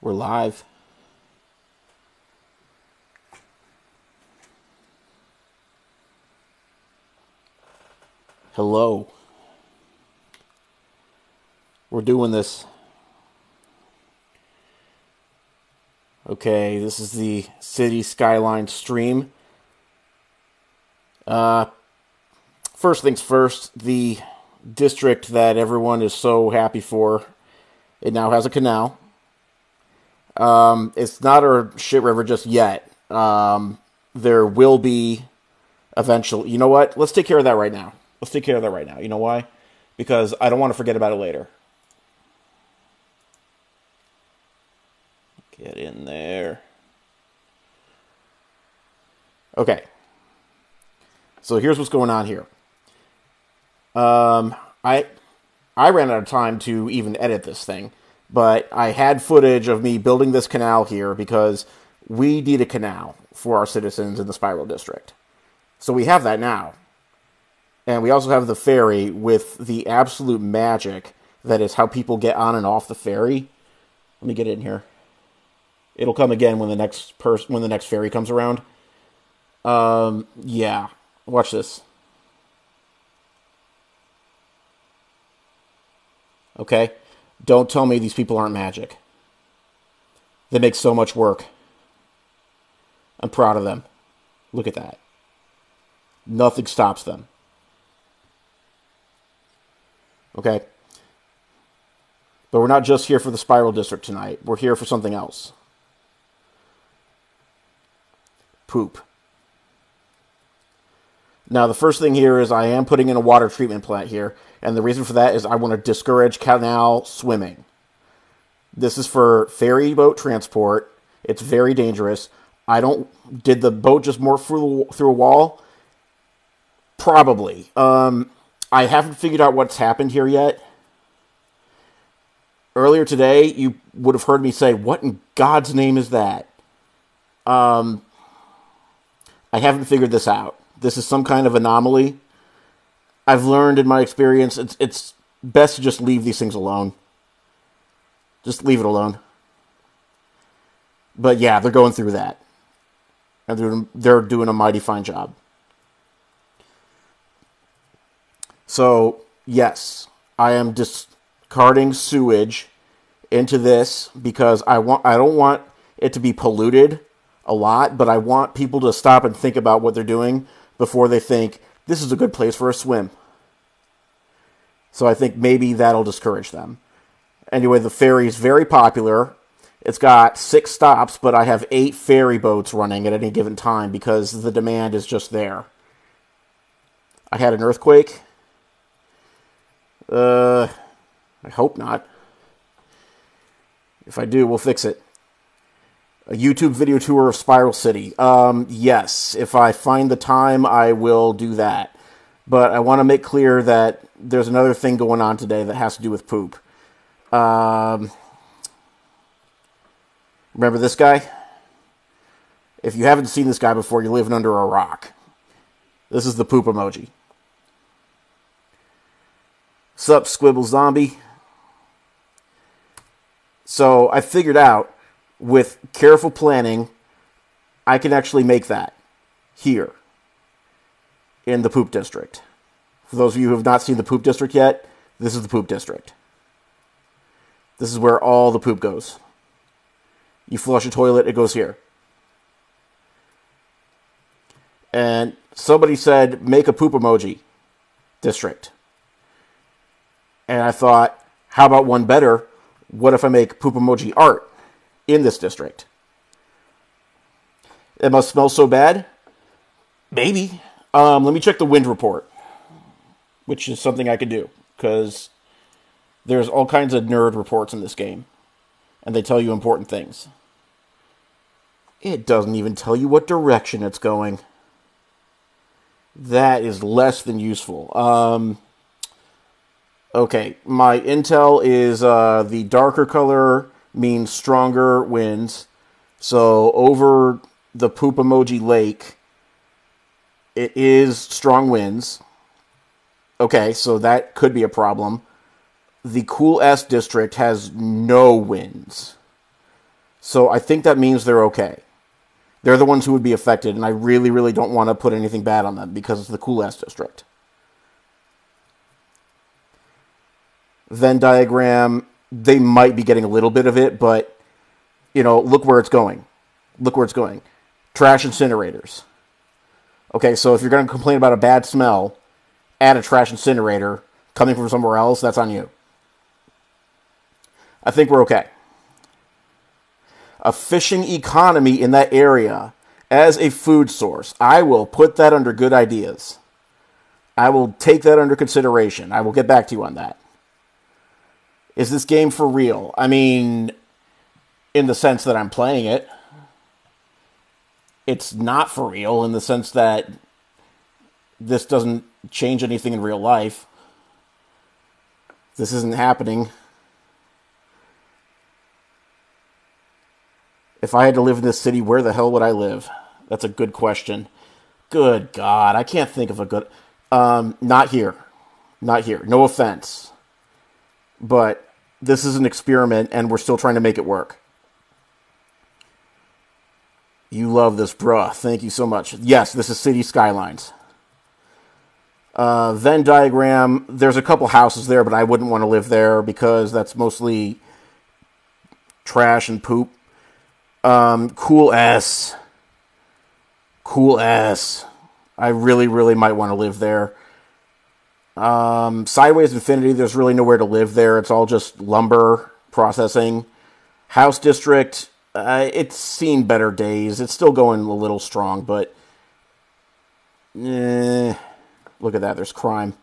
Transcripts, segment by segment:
We're live. Hello. We're doing this. Okay, this is the City Skyline stream. First things first, the district that everyone is so happy for, it now has a canal. It's not a shit river just yet. There will be eventually. You know what? Let's take care of that right now. You know why? Because I don't want to forget about it later. Get in there. Okay. So here's what's going on here. I ran out of time to even edit this thing, but I had footage of me building this canal here because we need a canal for our citizens in the Spiral District. So we have that now. And we also have the ferry with the absolute magic that is how people get on and off the ferry. Let me get in here. It'll come again when the next ferry comes around. Yeah. Watch this. Okay? Don't tell me these people aren't magic. They make so much work. I'm proud of them. Look at that. Nothing stops them. Okay? But we're not just here for the Spiral District tonight. We're here for something else. Poop. Now, the first thing here is I am putting in a water treatment plant here, and the reason for that is I want to discourage canal swimming. This is for ferry boat transport. It's very dangerous. Did the boat just morph through a wall? Probably. I haven't figured out what's happened here yet. Earlier today, you would have heard me say, what in God's name is that? I haven't figured this out. This is some kind of anomaly. I've learned in my experience, it's best to just leave these things alone. Just leave it alone. But yeah, they're going through that. And they're doing a mighty fine job. So, yes, I am discarding sewage into this because I don't want it to be polluted a lot, but I want people to stop and think about what they're doing before they think, this is a good place for a swim. So I think maybe that'll discourage them. Anyway, the ferry is very popular. It's got 6 stops, but I have 8 ferry boats running at any given time because the demand is just there. I had an earthquake. I hope not. If I do, we'll fix it. A YouTube video tour of Spiral City. Yes, if I find the time, I will do that. But I want to make clear that there's another thing going on today that has to do with poop. Remember this guy? If you haven't seen this guy before, you're living under a rock. This is the poop emoji. Sup, Squibble Zombie? So I figured out, with careful planning, I can actually make that here in the poop district. For those of you who have not seen the poop district yet, this is the poop district. This is where all the poop goes. You flush a toilet, it goes here. And somebody said, make a poop emoji district. And I thought, how about one better? What if I make poop emoji art in this district? It must smell so bad? Maybe. Let me check the wind report, which is something I could do, because there's all kinds of nerd reports in this game, and they tell you important things. It doesn't even tell you what direction it's going. That is less than useful. Okay, my intel is the darker color means stronger winds. So over the poop emoji lake, it is strong winds. Okay, so that could be a problem. The Cool S district has no winds. So I think that means they're okay. They're the ones who would be affected, and I really, really don't want to put anything bad on them because it's the cool-ass district. Venn diagram, they might be getting a little bit of it, but, look where it's going. Look where it's going. Trash incinerators. Okay, so if you're going to complain about a bad smell at a trash incinerator coming from somewhere else, that's on you. I think we're okay. A fishing economy in that area as a food source. I will put that under good ideas. I will take that under consideration. I will get back to you on that. Is this game for real? I mean, in the sense that I'm playing it. It's not for real in the sense that this doesn't change anything in real life. This isn't happening. If I had to live in this city, where the hell would I live? That's a good question. Good God, I can't think of a good... not here. Not here. No offense. But this is an experiment, and we're still trying to make it work. You love this, bruh. Thank you so much. Yes, this is City Skylines. Venn diagram, there's a couple houses there, but I wouldn't want to live there because that's mostly trash and poop. Cool S. Cool S. I really, really might want to live there. Sideways Infinity, there's really nowhere to live there. It's all just lumber processing. House District, it's seen better days. It's still going a little strong, but... look at that, there's crime.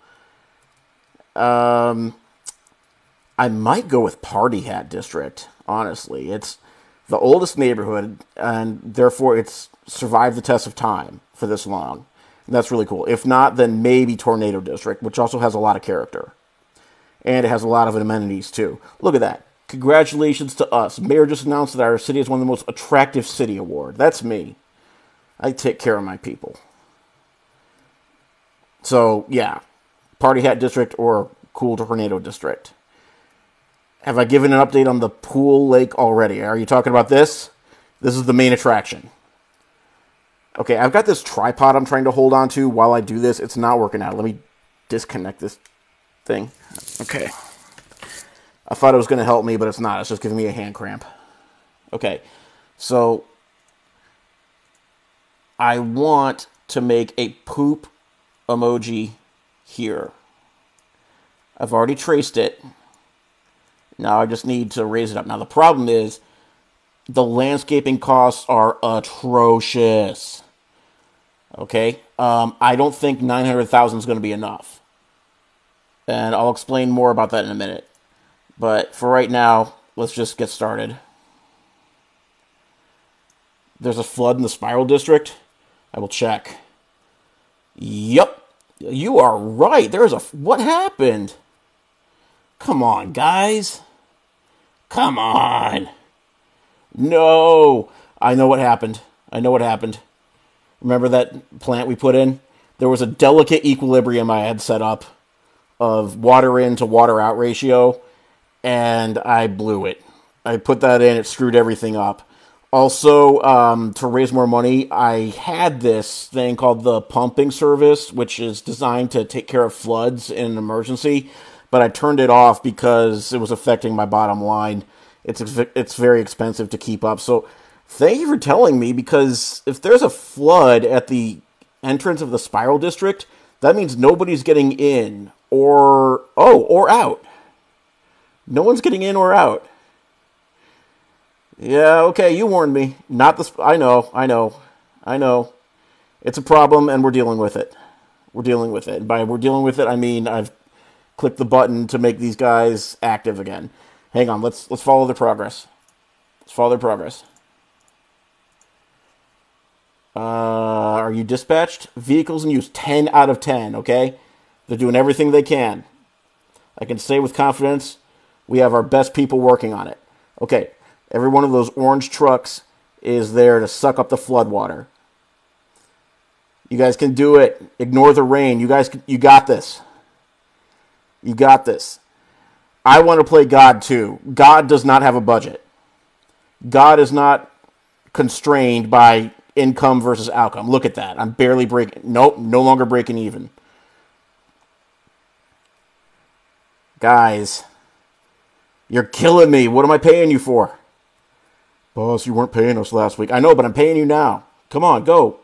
I might go with Party Hat District, honestly. It's the oldest neighborhood, and therefore it's survived the test of time for this long. And that's really cool. If not, then maybe Tornado District, which also has a lot of character. And it has a lot of amenities, too. Look at that. Congratulations to us. Mayor just announced that our city is one of the most attractive city award. That's me. I take care of my people. So, yeah. Party Hat District or Cool Tornado District. Have I given an update on the pool lake already? Are you talking about this? This is the main attraction. Okay, I've got this tripod I'm trying to hold on to while I do this. It's not working out. Let me disconnect this thing. Okay. I thought it was going to help me, but it's not. It's just giving me a hand cramp. Okay, so I want to make a poop emoji here. I've already traced it. Now I just need to raise it up. Now the problem is the landscaping costs are atrocious. Okay? I don't think 900,000 is going to be enough. And I'll explain more about that in a minute. But for right now, let's just get started. There's a flood in the Spiral District. I will check. Yep. You are right. There's a... What happened? Come on, guys. Come on. No. I know what happened. I know what happened. Remember that plant we put in? There was a delicate equilibrium I had set up of water in to water out ratio, and I blew it. I put that in, it screwed everything up. Also, to raise more money, I had this thing called the pumping service, which is designed to take care of floods in an emergency, but I turned it off because it was affecting my bottom line. It's very expensive to keep up. So thank you for telling me, because if there's a flood at the entrance of the Spiral District, that means nobody's getting in or out. No one's getting in or out. Yeah, okay, you warned me. Not the... I know. It's a problem, and we're dealing with it. We're dealing with it. And by we're dealing with it, I mean I've clicked the button to make these guys active again. Hang on, let's follow their progress. Let's follow their progress. Are you dispatched? Vehicles in use, 10 out of 10, okay? They're doing everything they can. I can say with confidence, we have our best people working on it. Okay, every one of those orange trucks is there to suck up the flood water. You guys can do it. Ignore the rain. You got this. You got this. I want to play God too. God does not have a budget. God is not constrained by income versus outcome. Look at that. I'm barely breaking. Nope, no longer breaking even. Guys, you're killing me. What am I paying you for? Boss, you weren't paying us last week. I know, but I'm paying you now. Come on, go.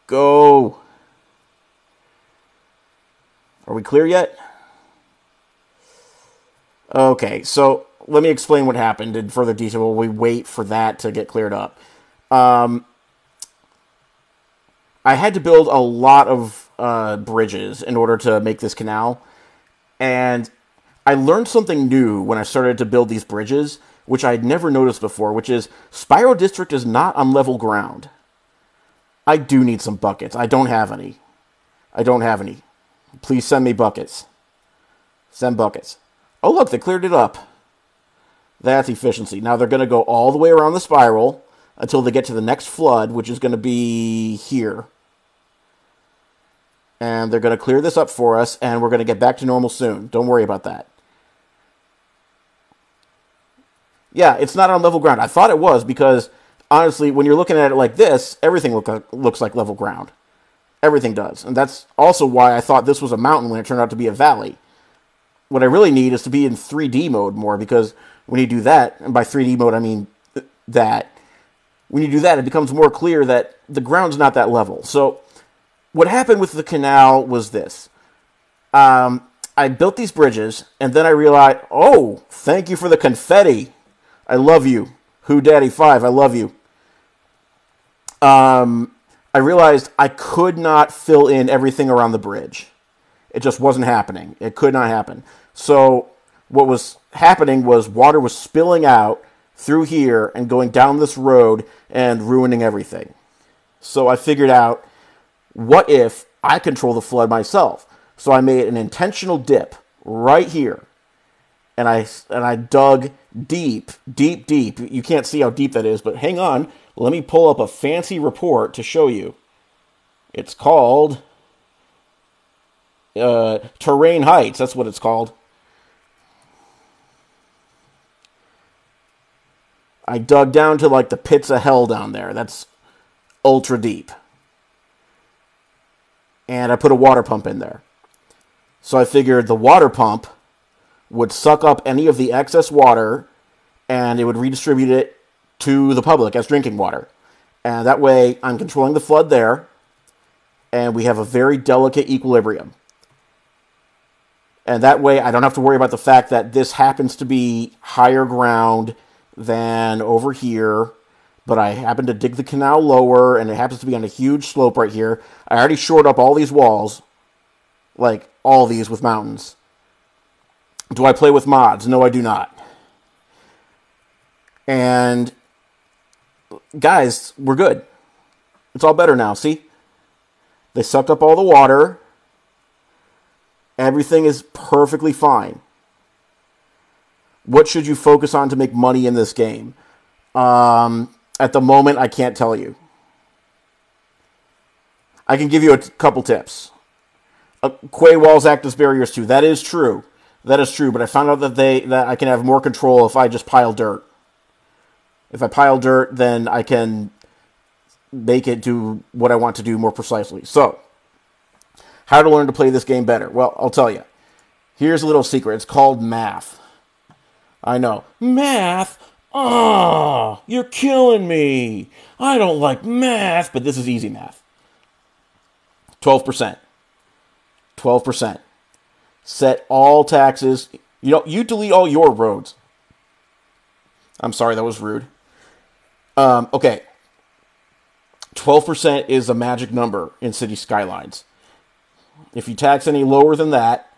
Go. Are we clear yet? Okay, so let me explain what happened in further detail while we wait for that to get cleared up. I had to build a lot of bridges in order to make this canal, and I learned something new when I started to build these bridges, which I had never noticed before, which is Spyro District is not on level ground. I do need some buckets. I don't have any. Please send me buckets. Send buckets. Oh, look, they cleared it up. That's efficiency. Now they're going to go all the way around the spiral until they get to the next flood, which is going to be here. And they're going to clear this up for us, and we're going to get back to normal soon. Don't worry about that. Yeah, it's not on level ground. I thought it was because, honestly, when you're looking at it like this, everything looks like level ground. Everything does. And that's also why I thought this was a mountain when it turned out to be a valley. What I really need is to be in 3D mode more, because when you do that, and by 3D mode I mean that, when you do that, it becomes more clear that the ground's not that level. So what happened with the canal was this. I built these bridges, and then I realized, oh, thank you for the confetti. I love you. Who Daddy 5, I love you. I realized I could not fill in everything around the bridge. It just wasn't happening. It could not happen. So what was happening was water was spilling out through here and going down this road and ruining everything. So I figured out, what if I control the flood myself? So I made an intentional dip right here. And I dug deep. You can't see how deep that is, but hang on. Let me pull up a fancy report to show you. It's called Terrain Heights. That's what it's called. I dug down to like the pits of hell down there. That's ultra deep. And I put a water pump in there. So I figured the water pump would suck up any of the excess water and it would redistribute it to the public as drinking water. And that way I'm controlling the flood there, and we have a very delicate equilibrium. And that way I don't have to worry about the fact that this happens to be higher ground than over here, but I happen to dig the canal lower, and it happens to be on a huge slope right here. I already shored up all these walls, like all these with mountains. Do I play with mods? No, I do not. And guys, we're good. It's all better now, see? They sucked up all the water. Everything is perfectly fine. What should you focus on to make money in this game? At the moment, I can't tell you. I can give you a couple tips. Quay walls act as barriers too. That is true. That is true, but I found out that I can have more control if I just pile dirt. If I pile dirt, then I can make it do what I want to do more precisely. So, how to learn to play this game better? Well, I'll tell you. Here's a little secret. It's called math. I know. Math? Oh, you're killing me. I don't like math, but this is easy math. 12%. 12%. Set all taxes. You delete all your roads. I'm sorry, that was rude. Okay. 12% is a magic number in city skylines. If you tax any lower than that,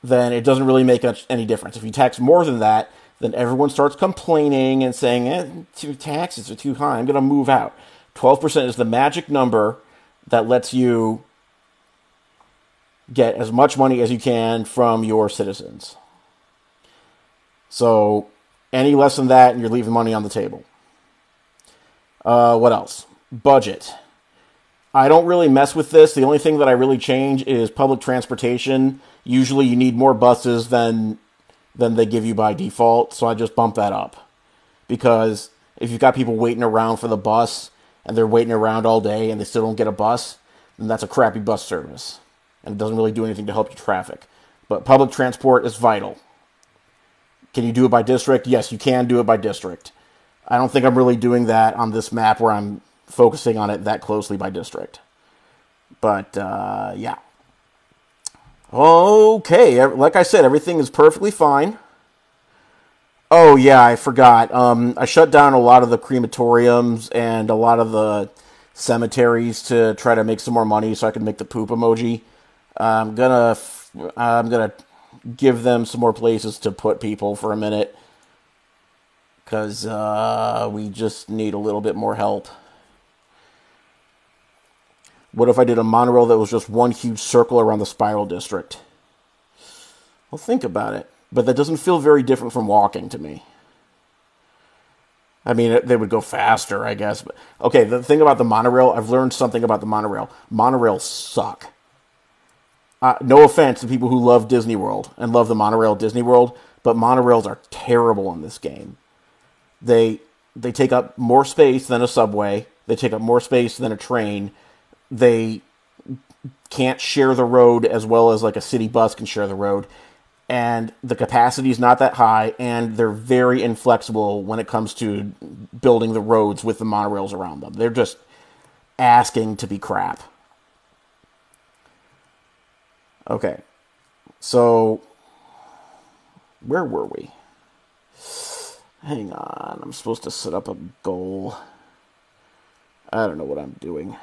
then it doesn't really make any difference. If you tax more than that, then everyone starts complaining and saying, taxes are too high, I'm going to move out. 12% is the magic number that lets you get as much money as you can from your citizens. So, any less than that, and you're leaving money on the table. What else? Budget. I don't really mess with this. The only thing that I really change is public transportation. Usually you need more buses than than they give you by default, so I just bump that up. Because if you've got people waiting around for the bus, and they're waiting around all day and they still don't get a bus, then that's a crappy bus service. And it doesn't really do anything to help your traffic. But public transport is vital. Can you do it by district? Yes, you can do it by district. I don't think I'm really doing that on this map where I'm focusing on it that closely by district. But, yeah. Okay, like I said, everything is perfectly fine. Oh, yeah, I forgot. I shut down a lot of the crematoriums and a lot of the cemeteries to try to make some more money so I can make the poop emoji. I'm gonna give them some more places to put people for a minute. Because we just need a little bit more help. What if I did a monorail that was just one huge circle around the spiral district? Well, think about it. But that doesn't feel very different from walking to me. I mean, they would go faster, I guess. But okay, the thing about the monorail, I've learned something about the monorail. Monorails suck. No offense to people who love Disney World and love the monorail at Disney World, but monorails are terrible in this game. They take up more space than a subway. They take up more space than a train. They can't share the road as well as like a city bus can share the road. And the capacity is not that high, and they're very inflexible when it comes to building the roads with the monorails around them. They're just asking to be crap. Okay, so where were we? Hang on, I'm supposed to set up a goal. I don't know what I'm doing.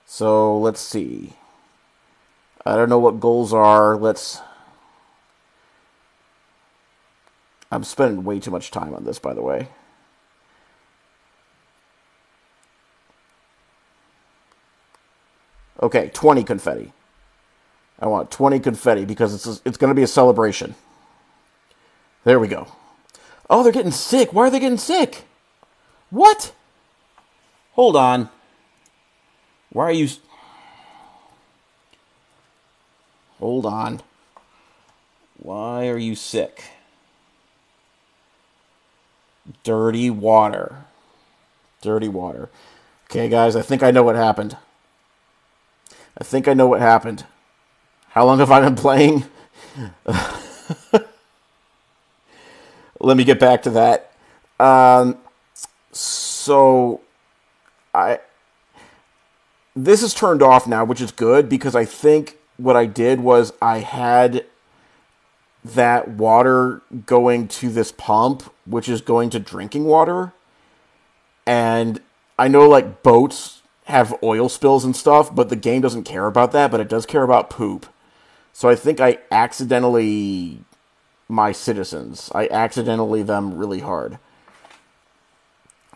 So, let's see. I don't know what goals are. I'm spending way too much time on this, by the way. Okay, 20 confetti. I want 20 confetti because it's going to be a celebration. There we go. Oh, they're getting sick. Why are they getting sick? What? Hold on. Why are you... Hold on. Why are you sick? Dirty water. Dirty water. Okay, guys, I think I know what happened. How long have I been playing? Let me get back to that. This is turned off now, which is good, because I think what I did was I had that water going to this pump, which is going to drinking water. And I know, like, boats have oil spills and stuff, but the game doesn't care about that, but it does care about poop. So I think I accidentally them really hard.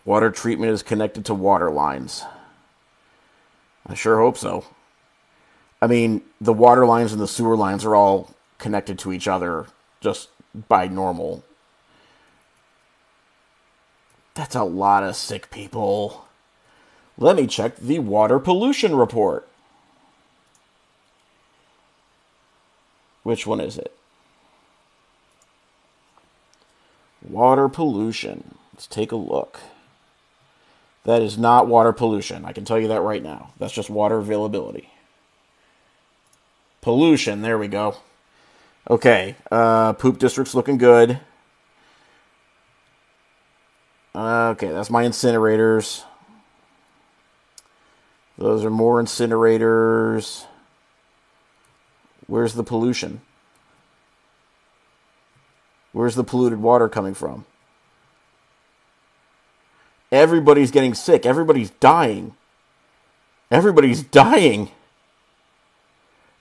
Water treatment is connected to water lines. I sure hope so. I mean, the water lines and the sewer lines are all connected to each other just by normal. That's a lot of sick people. Let me check the water pollution report. Which one is it? Water pollution. Let's take a look. That is not water pollution. I can tell you that right now. That's just water availability. Pollution. There we go. Okay. Poop district's looking good. Okay, that's my incinerators. Those are more incinerators. Where's the pollution? Where's the polluted water coming from? Everybody's getting sick. Everybody's dying. Everybody's dying.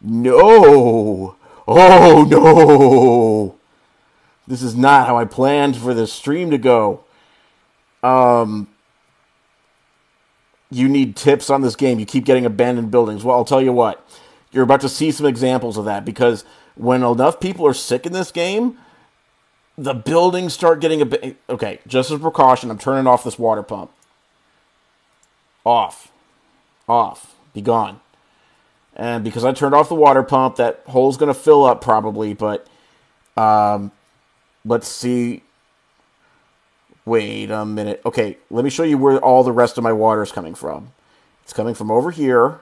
No. Oh, no. This is not how I planned for this stream to go. You need tips on this game. You keep getting abandoned buildings. Well, I'll tell you what. You're about to see some examples of that, because when enough people are sick in this game, the buildings start getting okay, just as a precaution, I'm turning off this water pump. Off. Be gone. And because I turned off the water pump, that hole's going to fill up probably, but let's see. Wait a minute. Okay, let me show you where all the rest of my water is coming from. It's coming from over here,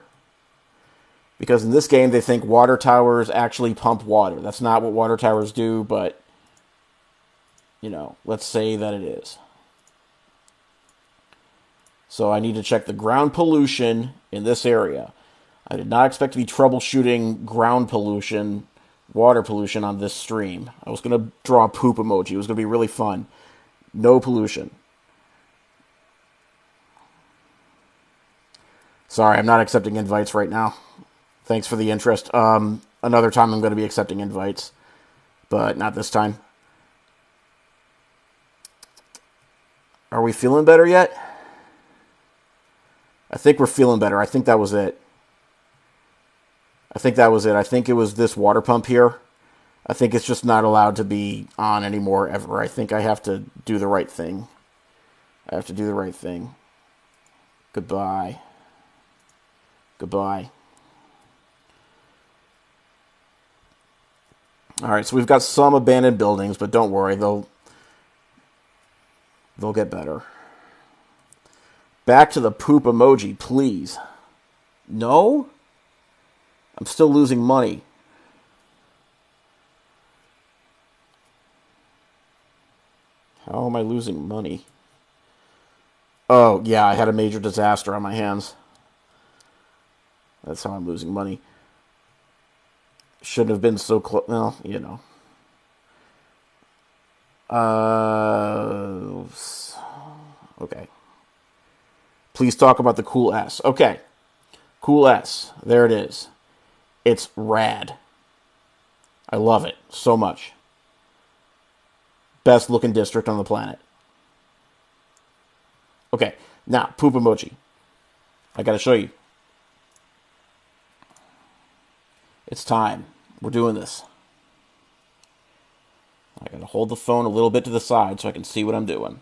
because in this game they think water towers actually pump water. That's not what water towers do, but, you know, let's say that it is. So I need to check the ground pollution in this area. I did not expect to be troubleshooting ground pollution, water pollution on this stream. I was going to draw a poop emoji. It was going to be really fun. No pollution. Sorry, I'm not accepting invites right now. Thanks for the interest. Another time I'm going to be accepting invites, but not this time. Are we feeling better yet? I think we're feeling better. I think that was it. I think it was this water pump here. I think it's just not allowed to be on anymore ever. I think I have to do the right thing. Goodbye. Alright, so we've got some abandoned buildings, but don't worry, they'll get better. Back to the poop emoji, please. No? I'm still losing money. How am I losing money? Oh, yeah, I had a major disaster on my hands. That's how I'm losing money. Shouldn't have been so close. Well, you know. Okay. Please talk about the cool S. Okay. Cool S. There it is. It's rad. I love it so much. Best looking district on the planet. Okay. Now, poop emoji. I gotta show you. It's time. We're doing this. I gotta hold the phone a little bit to the side so I can see what I'm doing.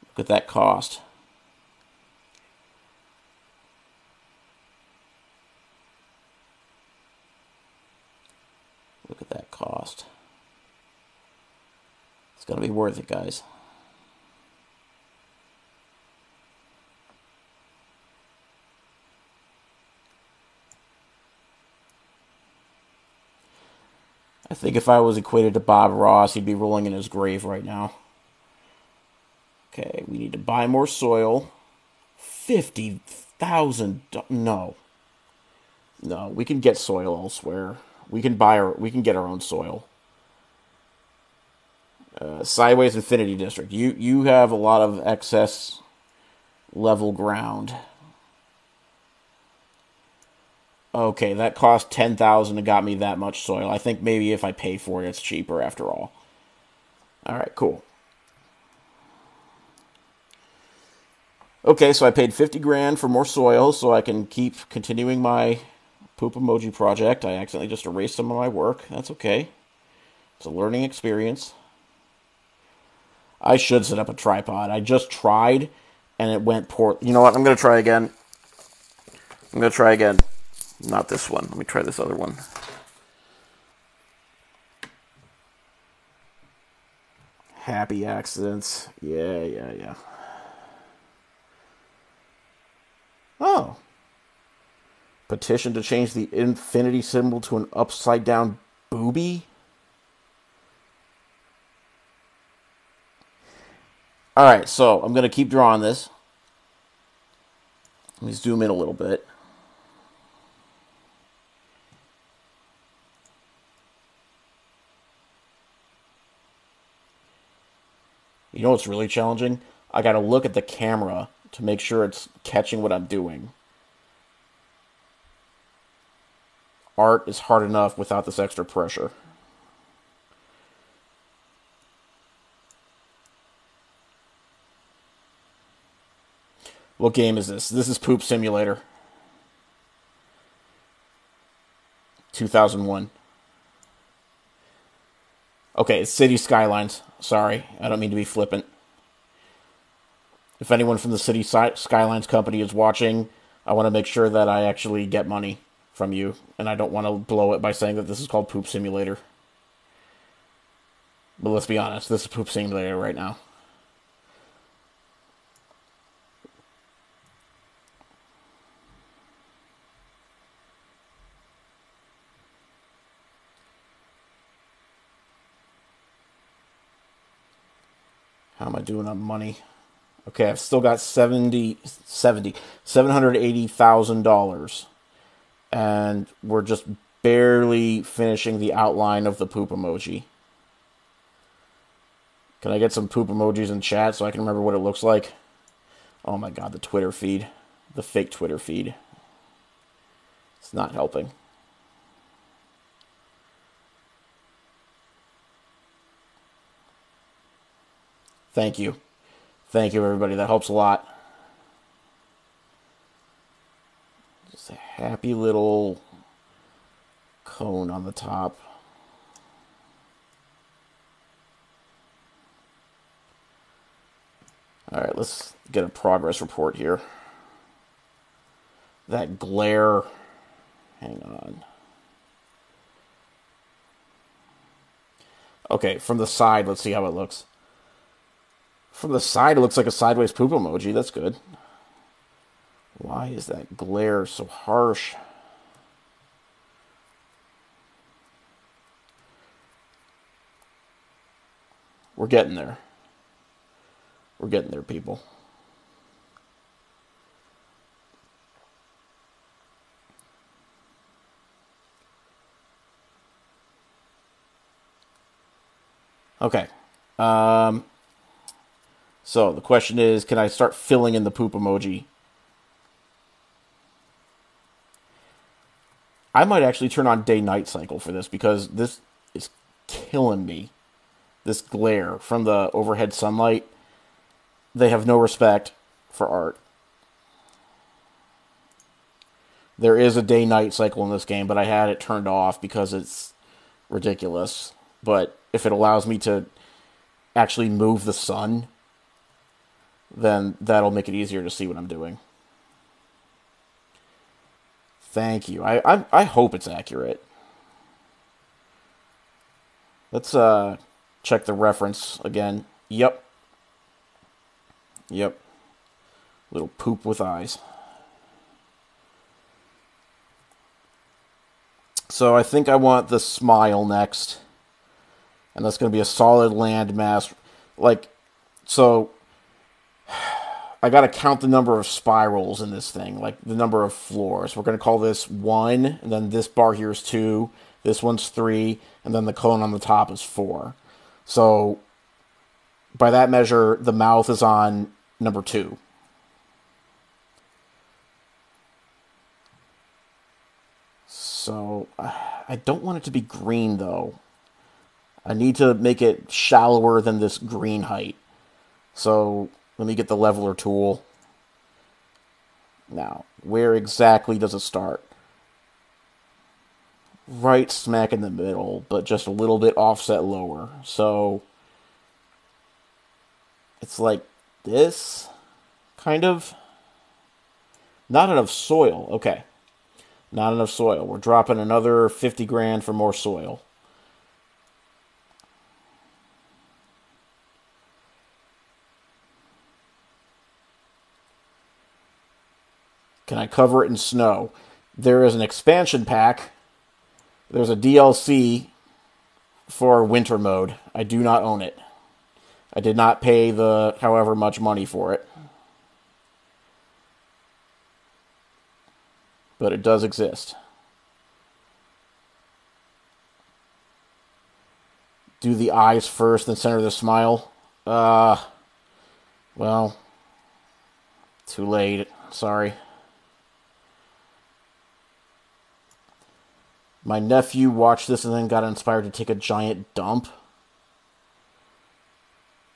Look at that cost. Look at that cost. It's gonna be worth it, guys. I think if I was equated to Bob Ross, he'd be rolling in his grave right now. Okay, we need to buy more soil. 50,000. No. No, we can get soil elsewhere. We can get our own soil. Sideways Infinity District. You have a lot of excess level ground. Okay, that cost 10,000 and got me that much soil. I think maybe if I pay for it, it's cheaper after all. All right, cool. Okay, so I paid 50 grand for more soil so I can keep continuing my poop emoji project. I accidentally just erased some of my work. That's okay. It's a learning experience. I should set up a tripod. I just tried and it went poor. You know what? I'm going to try again. Not this one. Let me try this other one. Happy accidents. Yeah. Oh. Petition to change the infinity symbol to an upside down booby? Alright, so I'm going to keep drawing this. Let me zoom in a little bit. You know what's really challenging? I got to look at the camera to make sure it's catching what I'm doing. Art is hard enough without this extra pressure. What game is this? This is Poop Simulator. 2001. Okay, it's City Skylines. Sorry, I don't mean to be flippant. if anyone from the City Skylines company is watching, I want to make sure that I actually get money from you, and I don't want to blow it by saying that this is called Poop Simulator. But let's be honest, this is Poop Simulator right now. How am I doing on money? Okay, I've still got $780,000. And we're just barely finishing the outline of the poop emoji. Can I get some poop emojis in chat so I can remember what it looks like? Oh my god, the Twitter feed. The fake Twitter feed. It's not helping. Thank you. Thank you, everybody. That helps a lot. Just a happy little cone on the top. Alright, let's get a progress report here. That glare. Hang on. Okay, from the side, let's see how it looks. From the side, it looks like a sideways poop emoji. That's good. Why is that glare so harsh? We're getting there. We're getting there, people. Okay. So the question is, can I start filling in the poop emoji? I might actually turn on day-night cycle for this because this is killing me. This glare from the overhead sunlight. They have no respect for art. There is a day-night cycle in this game, but I had it turned off because it's ridiculous. But if it allows me to actually move the sun, then that'll make it easier to see what I'm doing. Thank you. I hope it's accurate. Let's check the reference again. Yep. Yep. Little poop with eyes. So I think I want the smile next. And that's going to be a solid landmass. Like, so I got to count the number of spirals in this thing, like the number of floors. We're going to call this 1, and then this bar here is 2, this one's 3, and then the cone on the top is 4. So by that measure, the mouth is on number 2. So I don't want it to be green, though. I need to make it shallower than this green height. So let me get the leveler tool. Now, where exactly does it start? Right smack in the middle, but just a little bit offset lower. So it's like this, kind of. Not enough soil. Okay. Not enough soil. We're dropping another 50 grand for more soil. Can I cover it in snow? There is an expansion pack. There's a DLC for winter mode. I do not own it. I did not pay the however much money for it. But it does exist. Do the eyes first, then center the smile. Well, too late. Sorry. My nephew watched this and then got inspired to take a giant dump.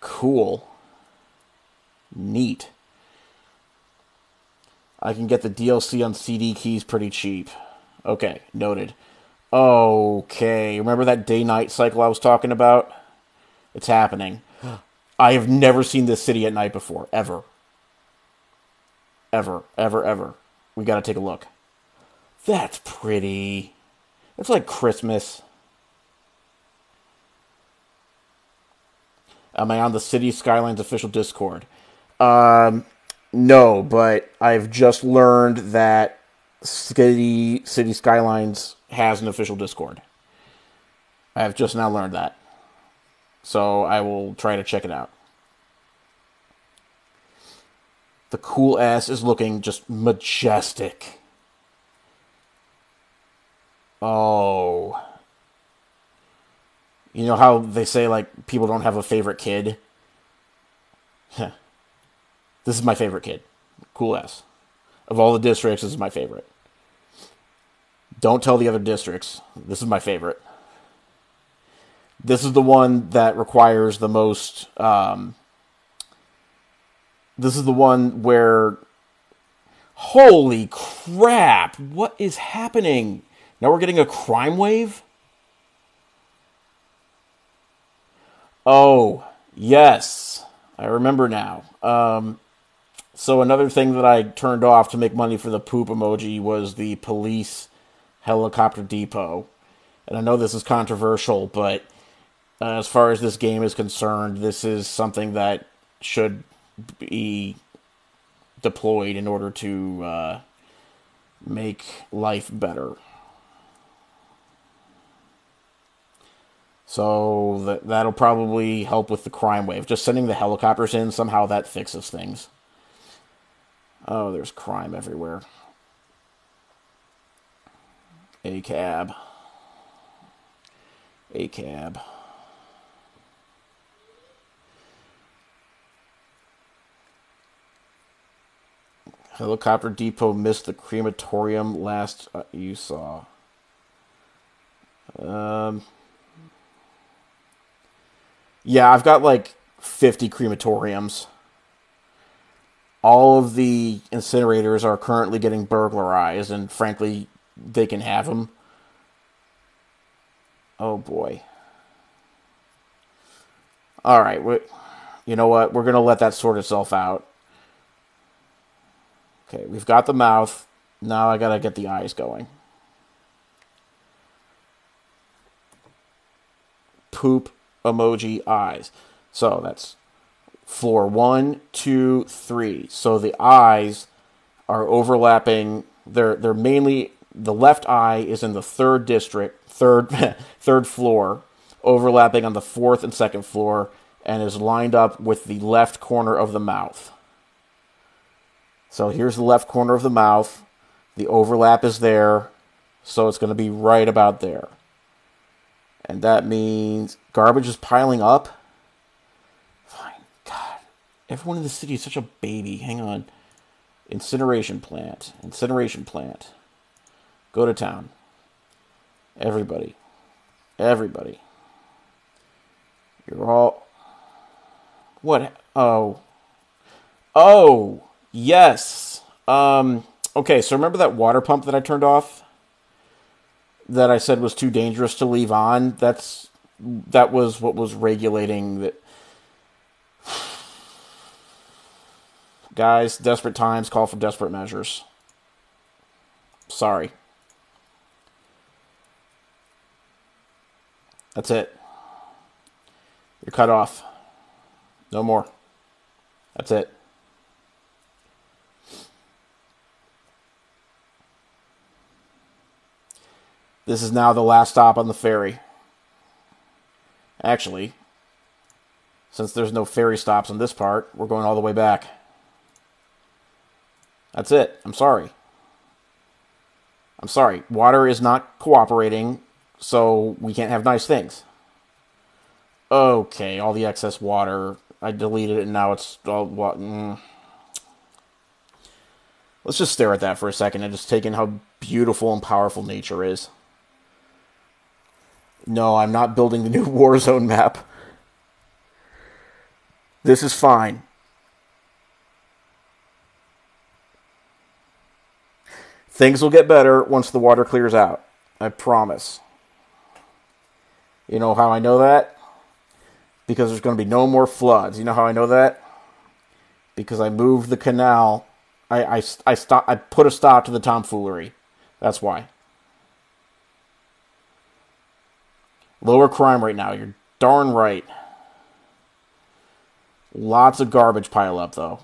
Cool. Neat. I can get the DLC on CD keys pretty cheap. Okay, noted. Okay, remember that day-night cycle I was talking about? It's happening. I have never seen this city at night before, ever. Ever, ever, ever. We got to take a look. That's pretty. It's like Christmas. Am I on the City Skylines official Discord? No, but I've just learned that City Skylines has an official Discord. I have just now learned that. So I will try to check it out. The cool ass is looking just majestic. Oh. You know how they say, like, people don't have a favorite kid? This is my favorite kid. Cool ass. Of all the districts, this is my favorite. Don't tell the other districts. This is my favorite. This is the one that requires the most... this is the one where... Holy crap! What is happening? Now we're getting a crime wave? Oh, yes. I remember now. So another thing that I turned off to make money for the poop emoji was the police helicopter depot. And I know this is controversial, but as far as this game is concerned, this is something that should be deployed in order to make life better. So that'll probably help with the crime wave. Just sending the helicopters in, somehow that fixes things. Oh, there's crime everywhere. A cab. A cab. Helicopter depot missed the crematorium last you saw. Yeah, I've got like 50 crematoriums. All of the incinerators are currently getting burglarized, and frankly, they can have them. Oh boy. Alright, you know what? We're going to let that sort itself out. Okay, we've got the mouth. Now I got to get the eyes going. Poop emoji eyes. So that's floor 1, 2, 3. So the eyes are overlapping. They're mainly, the left eye is in the third district, third floor, overlapping on the fourth and second floor, and is lined up with the left corner of the mouth. So here's the left corner of the mouth. The overlap is there, so it's going to be right about there. And that means garbage is piling up. Fine. God. Everyone in the city is such a baby. Hang on. Incineration plant. Incineration plant. Go to town. Everybody. Everybody. You're all... What? Oh. Oh! Yes! Okay, so remember that water pump that I turned off? That I said was too dangerous to leave on? That was what was regulating that. Guys, desperate times call for desperate measures. Sorry. That's it. You're cut off. No more. That's it. This is now the last stop on the ferry. Actually, since there's no ferry stops on this part, we're going all the way back. That's it. I'm sorry. I'm sorry. Water is not cooperating, so we can't have nice things. Okay, all the excess water. I deleted it, and now it's all... Let's just stare at that for a second and just take in how beautiful and powerful nature is. No, I'm not building the new Warzone map. This is fine. Things will get better once the water clears out. I promise. You know how I know that? Because there's going to be no more floods. You know how I know that? Because I moved the canal I put a stop to the tomfoolery. That's why. Lower crime right now. You're darn right. Lots of garbage pile up, though.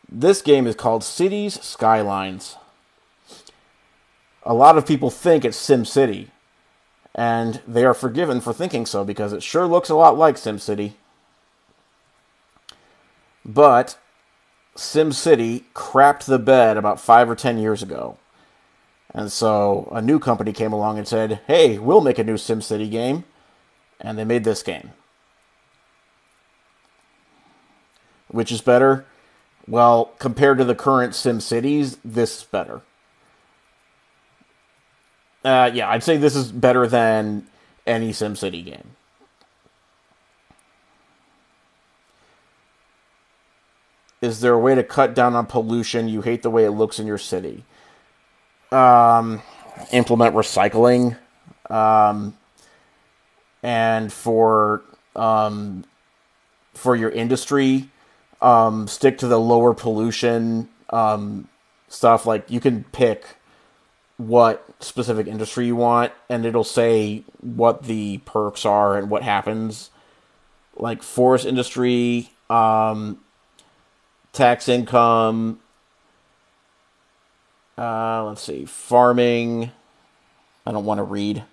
This game is called Cities Skylines. A lot of people think it's SimCity, and they are forgiven for thinking so because it sure looks a lot like SimCity. But SimCity crapped the bed about 5 or 10 years ago. And so a new company came along and said, hey, we'll make a new SimCity game. And they made this game. Which is better? Well, compared to the current SimCities, this is better. Yeah, I'd say this is better than any SimCity game. Is there a way to cut down on pollution? You hate the way it looks in your city. Implement recycling. And for your industry, stick to the lower pollution stuff. Like, you can pick what specific industry you want, and it'll say what the perks are and what happens. Like forest industry, tax income, let's see, farming. I don't want to read.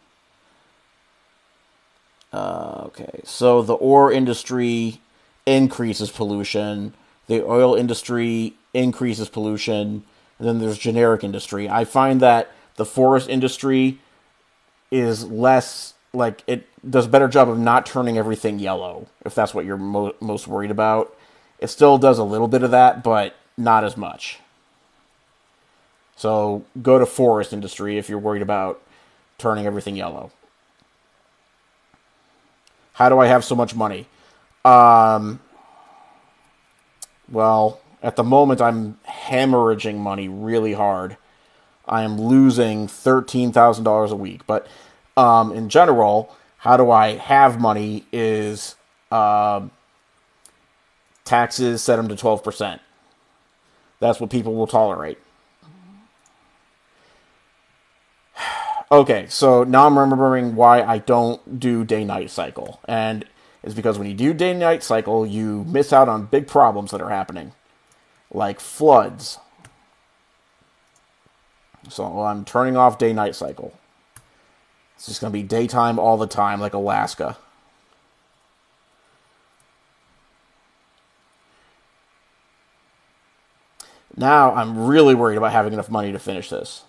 Okay, so the ore industry increases pollution. The oil industry increases pollution. And then there's generic industry. I find that the forest industry is less, like, it does a better job of not turning everything yellow, if that's what you're most worried about. It still does a little bit of that, but not as much. So go to forest industry if you're worried about turning everything yellow. How do I have so much money? Well, at the moment, I'm hemorrhaging money really hard. I am losing $13,000 a week. But in general, how do I have money is taxes, set them to 12%. That's what people will tolerate. Okay, so now I'm remembering why I don't do day-night cycle. And it's because when you do day-night cycle, you miss out on big problems that are happening. Like floods. So I'm turning off day-night cycle. It's just going to be daytime all the time, like Alaska. Now I'm really worried about having enough money to finish this.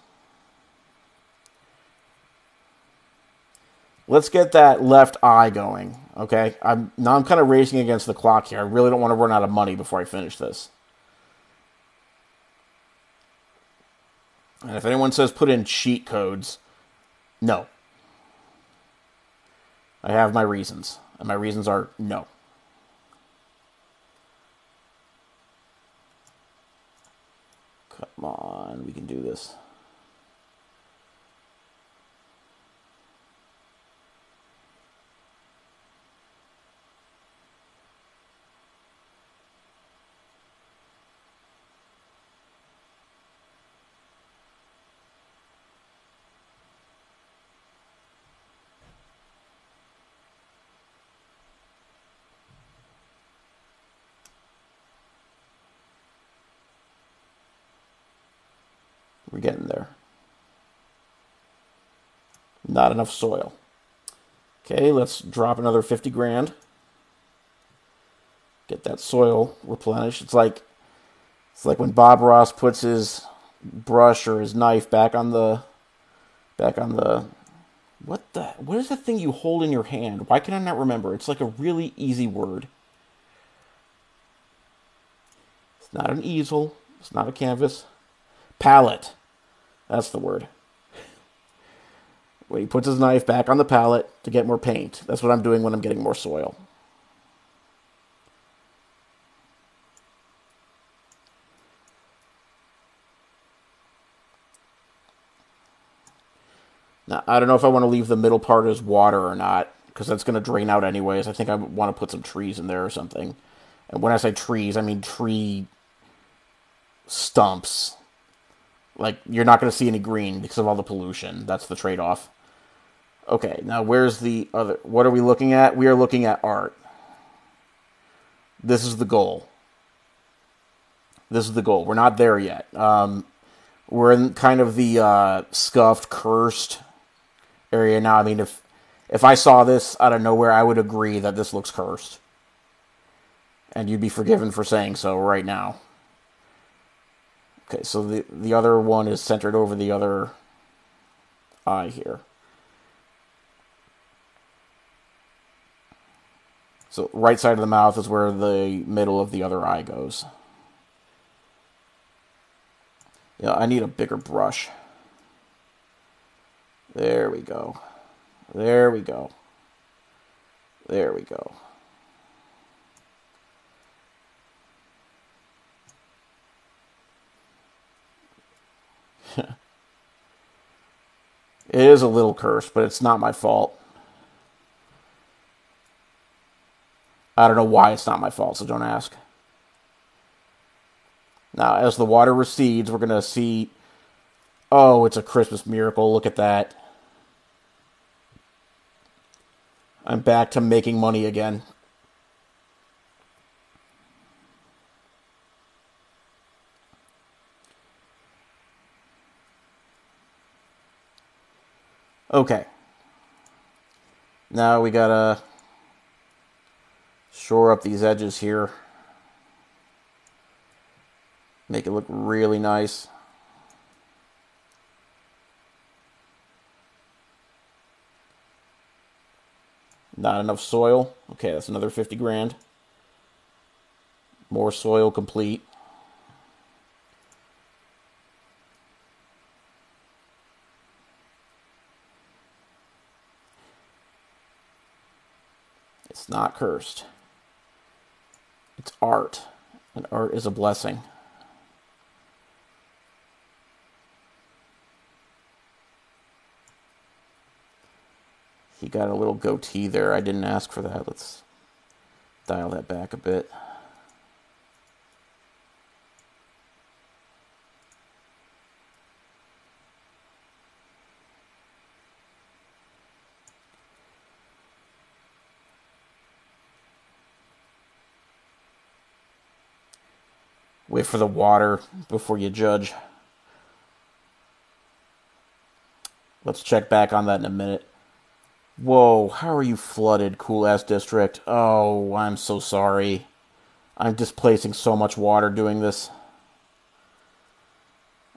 Let's get that left eye going, okay? I'm kind of racing against the clock here. I really don't want to run out of money before I finish this. And if anyone says put in cheat codes, no. I have my reasons, and my reasons are no. Come on, we can do this. We're getting there. Not enough soil. Okay, let's drop another 50 grand. Get that soil replenished. It's like when Bob Ross puts his brush or his knife back on the what is the thing you hold in your hand? Why can I not remember? It's like a really easy word. It's not an easel. It's not a canvas. Palette. That's the word. When he puts his knife back on the palette to get more paint. That's what I'm doing when I'm getting more soil. Now, I don't know if I want to leave the middle part as water or not, because that's going to drain out anyways. I think I want to put some trees in there or something. And when I say trees, I mean tree stumps. Like, you're not going to see any green because of all the pollution. That's the trade-off. Okay, now where's the other... What are we looking at? We are looking at art. This is the goal. This is the goal. We're not there yet. We're in kind of the scuffed, cursed area now. I mean, if I saw this out of nowhere, I would agree that this looks cursed. And you'd be forgiven for saying so right now. Okay, so the other one is centered over the other eye here. So right side of the mouth is where the middle of the other eye goes. Yeah, I need a bigger brush. There we go. There we go. There we go. It is a little cursed, but it's not my fault. I don't know why it's not my fault, so don't ask. Now, as the water recedes, we're going to see... Oh, it's a Christmas miracle. Look at that. I'm back to making money again. Okay. Now we gotta shore up these edges here. Make it look really nice. Not enough soil. Okay, that's another 50 grand. More soil complete. It's not cursed. It's art. And art is a blessing. He got a little goatee there. I didn't ask for that. Let's dial that back a bit. Wait for the water before you judge. Let's check back on that in a minute. Whoa, how are you flooded, cool-ass district? Oh, I'm so sorry. I'm displacing so much water doing this.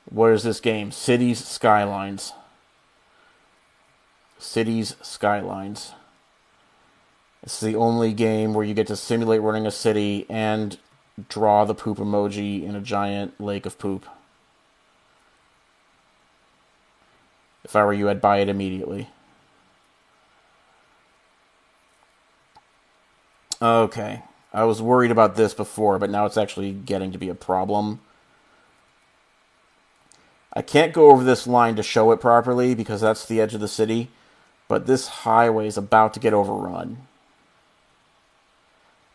What is this game? Cities Skylines. Cities Skylines. It's the only game where you get to simulate running a city and draw the poop emoji in a giant lake of poop. If I were you, I'd buy it immediately. Okay. I was worried about this before, but now it's actually getting to be a problem. I can't go over this line to show it properly because that's the edge of the city, but this highway is about to get overrun.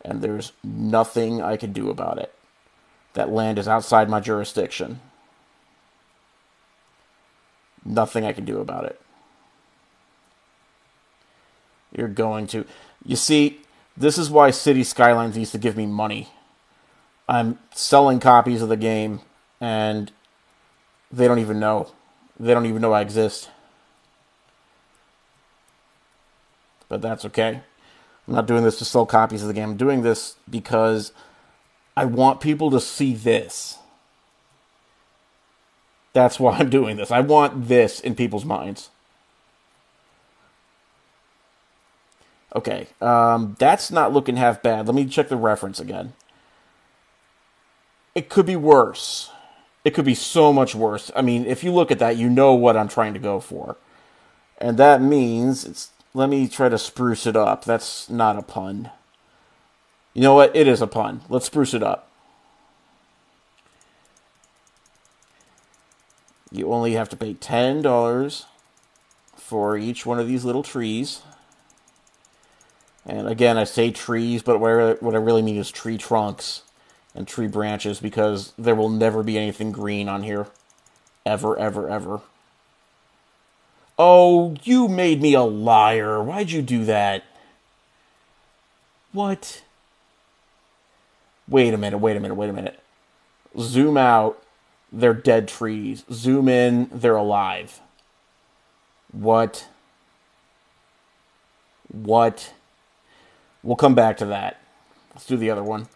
And there's nothing I can do about it. That land is outside my jurisdiction. Nothing I can do about it. You're going to... You see, this is why City Skylines used to give me money. I'm selling copies of the game, and they don't even know. They don't even know I exist. But that's okay. I'm not doing this to sell copies of the game. I'm doing this because I want people to see this. That's why I'm doing this. I want this in people's minds. Okay, that's not looking half bad. Let me check the reference again. It could be worse. It could be so much worse. I mean, if you look at that, you know what I'm trying to go for. And that means it's... Let me try to spruce it up. That's not a pun. You know what? It is a pun. Let's spruce it up. You only have to pay $10 for each one of these little trees. And again, I say trees, but what I really mean is tree trunks and tree branches, because there will never be anything green on here. Ever, ever, ever. Oh, you made me a liar. Why'd you do that? What? Wait a minute. Zoom out, they're dead trees. Zoom in, they're alive. What? We'll come back to that. Let's do the other one.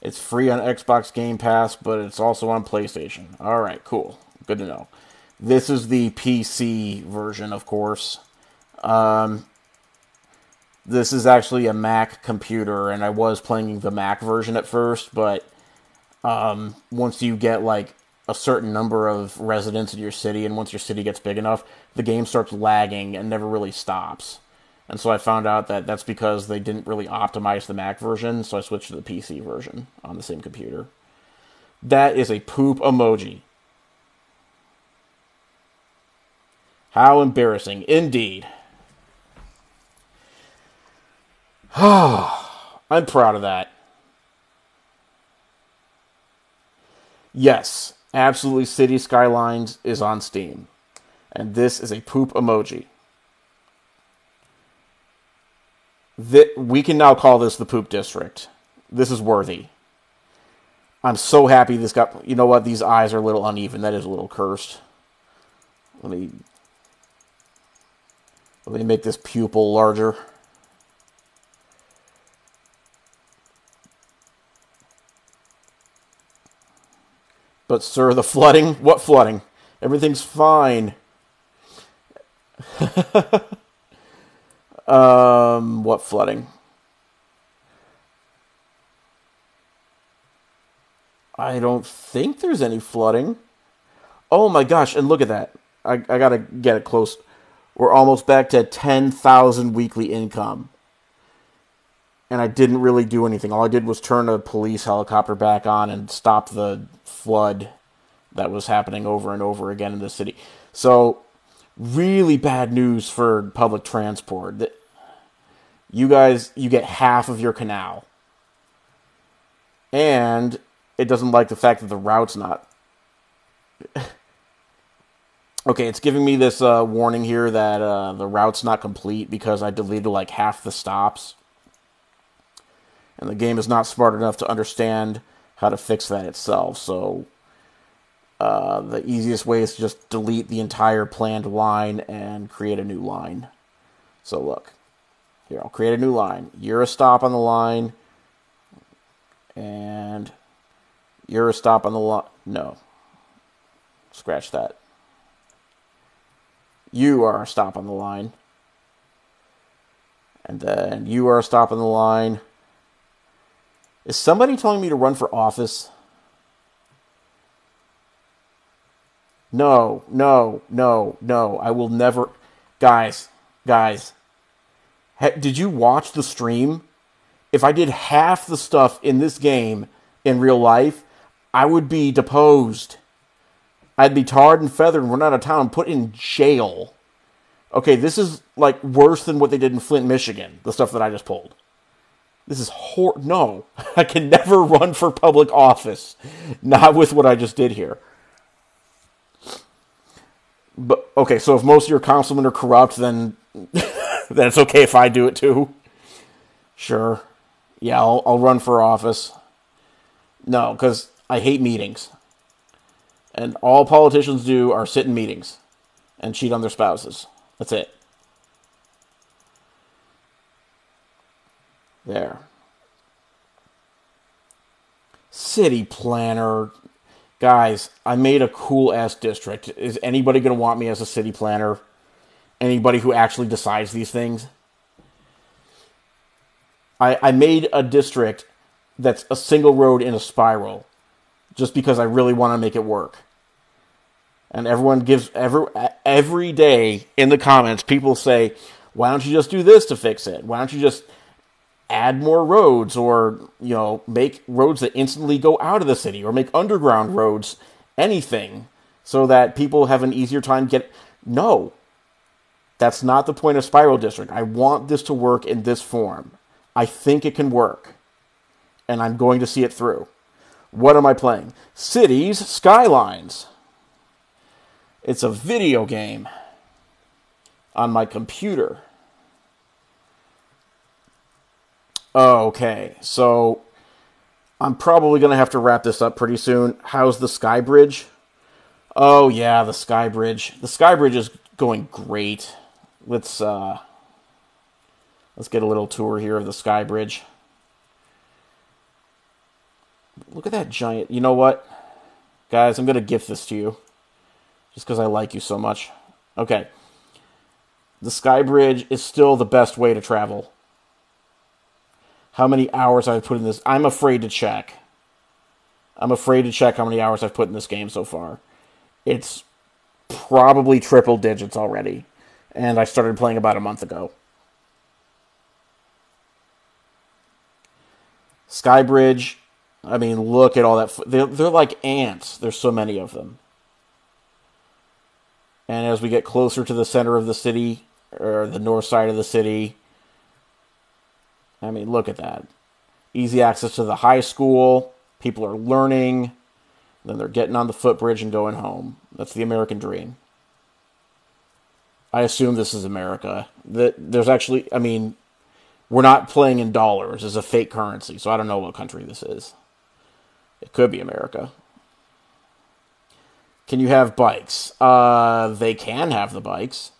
It's free on Xbox Game Pass, but it's also on PlayStation. Alright, cool. Good to know. This is the PC version, of course. This is actually a Mac computer, and I was playing the Mac version at first, but once you get like a certain number of residents in your city, and once your city gets big enough, the game starts lagging and never really stops. And so I found out that that's because they didn't really optimize the Mac version, so I switched to the PC version on the same computer. That is a poop emoji. How embarrassing, indeed. I'm proud of that. Yes, absolutely, City Skylines is on Steam. And this is a poop emoji. We can now call this the Poop District. This is worthy. I'm so happy this got... You know what? These eyes are a little uneven. That is a little cursed. Let me make this pupil larger. But, sir, the flooding... What flooding? Everything's fine. What flooding? I don't think there's any flooding. Oh my gosh, and look at that. I gotta get it close. We're almost back to 10,000 weekly income. And I didn't really do anything. All I did was turn a police helicopter back on and stop the flood that was happening over and over again in the city. So, really bad news for public transport. You guys, you get half of your canal. And it doesn't like the fact that the route's not... Okay, it's giving me this warning here that the route's not complete because I deleted like half the stops. And the game is not smart enough to understand how to fix that itself. So the easiest way is to just delete the entire planned line and create a new line. So look. Here, I'll create a new line. You're a stop on the line. And you're a stop on the line. No. Scratch that. You are a stop on the line. And then you are a stop on the line. Is somebody telling me to run for office? No. I will never... Guys. Did you watch the stream? If I did half the stuff in this game in real life, I would be deposed. I'd be tarred and feathered and run out of town and put in jail. Okay, this is like worse than what they did in Flint, Michigan, the stuff that I just pulled. This is no. I can never run for public office. Not with what I just did here. But okay, so if most of your councilmen are corrupt, then then it's okay if I do it too. Sure. Yeah, I'll run for office. No, because I hate meetings. And all politicians do are sit in meetings and cheat on their spouses. That's it. There. City planner. Guys, I made a cool-ass district. Is anybody going to want me as a city planner? Anybody who actually decides these things? I made a district that's a single road in a spiral just because I really want to make it work. And everyone gives... Every day in the comments, people say, why don't you just do this to fix it? Why don't you just add more roads, or, you know, make roads that instantly go out of the city, or make underground roads, anything, so that people have an easier time No. That's not the point of Spiral District. I want this to work in this form. I think it can work. And I'm going to see it through. What am I playing? Cities Skylines. It's a video game on my computer. Okay, so I'm probably going to have to wrap this up pretty soon. How's the Sky Bridge? Oh, yeah, the Sky Bridge. The Sky Bridge is going great. Let's get a little tour here of the Sky Bridge. Look at that giant... You know what? Guys, I'm going to gift this to you. Just because I like you so much. Okay. The Sky Bridge is still the best way to travel. How many hours I've put in this... I'm afraid to check. I'm afraid to check how many hours I've put in this game so far. It's probably triple digits already. And I started playing about a month ago. Sky Bridge... I mean, look at all that. They're like ants. There's so many of them. And as we get closer to the center of the city, or the north side of the city, I mean, look at that. Easy access to the high school. People are learning. Then they're getting on the footbridge and going home. That's the American dream. I assume this is America. There's actually, I mean, we're not playing in dollars. It's a fake currency, so I don't know what country this is. It could be America. Can you have bikes? They can have the bikes.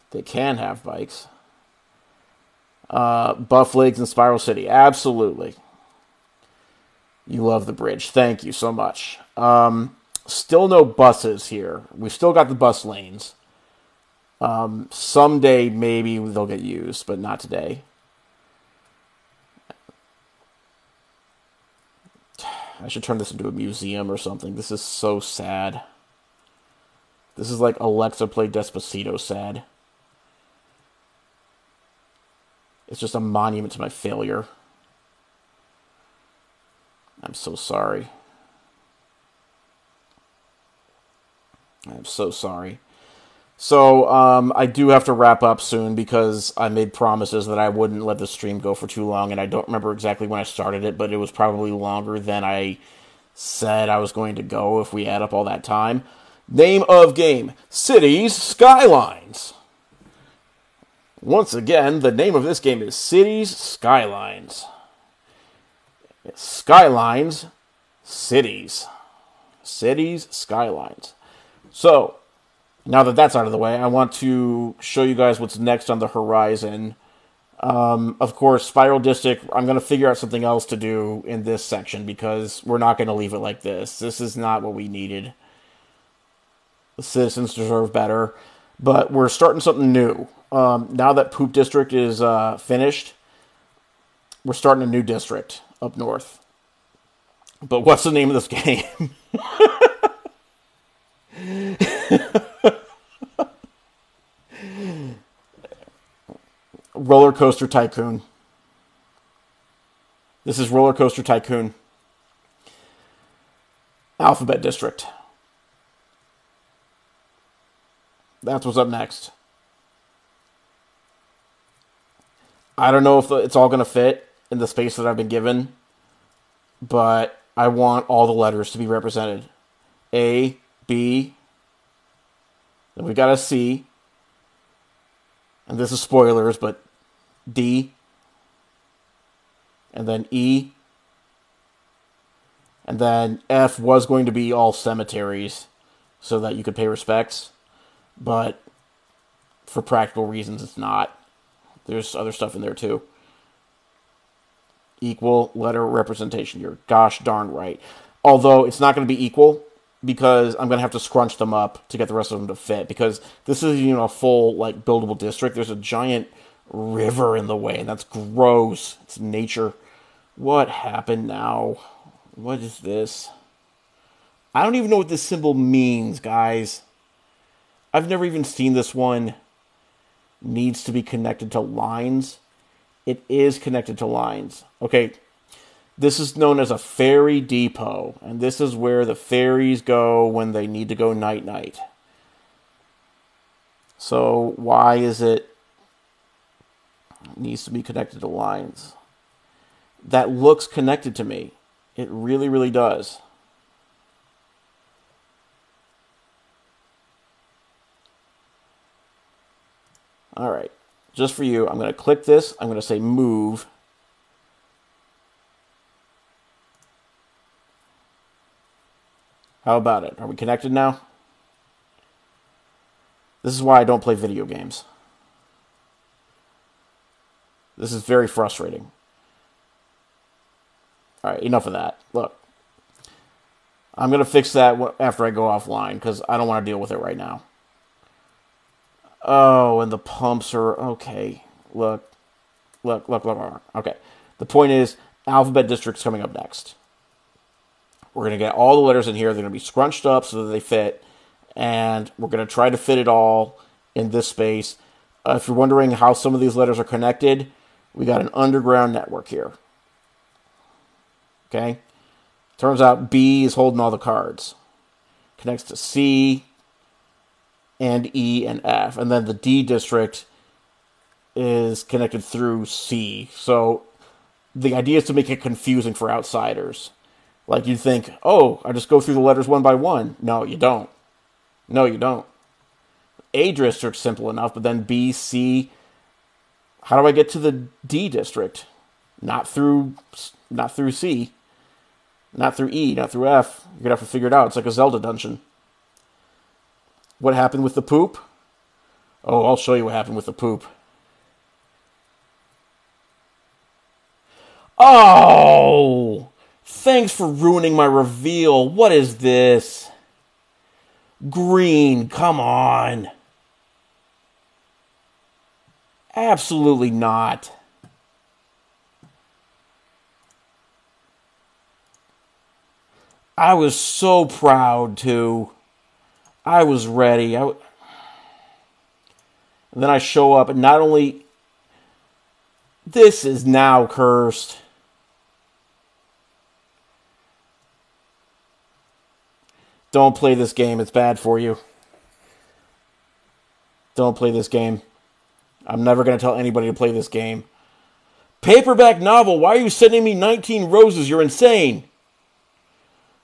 They can have bikes. Buff Legs in Spiral City. Absolutely. You love the bridge. Thank you so much. Still no buses here. We've still got the bus lanes. Someday maybe they'll get used, but not today. I should turn this into a museum or something. This is so sad. This is like Alexa Play Despacito sad. It's just a monument to my failure. I'm so sorry. I'm so sorry. So, I do have to wrap up soon because I made promises that I wouldn't let the stream go for too long, and I don't remember exactly when I started it, but it was probably longer than I said I was going to go if we add up all that time. Name of game, Cities Skylines. Once again, the name of this game is Cities Skylines. Skylines, cities. Cities, skylines. So, now that that's out of the way, I want to show you guys what's next on the horizon. Of course, Spiral District, I'm going to figure out something else to do in this section because we're not going to leave it like this. This is not what we needed. The citizens deserve better. But we're starting something new. Now that Poop District is finished, we're starting a new district up north. But what's the name of this game? Roller Coaster Tycoon. This is Roller Coaster Tycoon. Alphabet District. That's what's up next. I don't know if it's all going to fit in the space that I've been given, but I want all the letters to be represented. A, B, then we got a C, and this is spoilers, but D, and then E, and then F was going to be all cemeteries so that you could pay respects, but for practical reasons it's not. There's other stuff in there too. Equal letter representation. You're gosh darn right. Although it's not going to be equal because I'm going to have to scrunch them up to get the rest of them to fit because this is, you know, a full like buildable district. There's a giant river in the way and that's gross. It's nature. What happened now? What is this? I don't even know what this symbol means, guys. I've never even seen this one. Needs to be connected to lines. It is connected to lines. Okay, This is known as a ferry depot, and this is where the ferries go when they need to go night-night. So why is it needs to be connected to lines? That looks connected to me. It really, really does. All right. Just for you, I'm going to click this. I'm going to say move. How about it? Are we connected now? This is why I don't play video games. This is very frustrating. All right, enough of that. Look, I'm going to fix that after I go offline because I don't want to deal with it right now. Oh, and the pumps are... Okay, look. Okay, the point is, Alphabet District's coming up next. We're going to get all the letters in here. They're going to be scrunched up so that they fit. And we're going to try to fit it all in this space. If you're wondering how some of these letters are connected, we got an underground network here. Okay? Turns out B is holding all the cards. Connects to C and E and F. And then the D district is connected through C. So the idea is to make it confusing for outsiders. Like you think, oh, I just go through the letters one by one. No, you don't. No, you don't. A district's simple enough, but then B, C. How do I get to the D district? Not through C. Not through E, not through F. You're going to have to figure it out. It's like a Zelda dungeon. What happened with the poop? Oh, I'll show you what happened with the poop. Oh! Thanks for ruining my reveal. What is this? Green, come on. Absolutely not. I was so proud to. I was ready. And then I show up and not only... This is now cursed. Don't play this game. It's bad for you. Don't play this game. I'm never going to tell anybody to play this game. Paperback novel. Why are you sending me 19 roses? You're insane.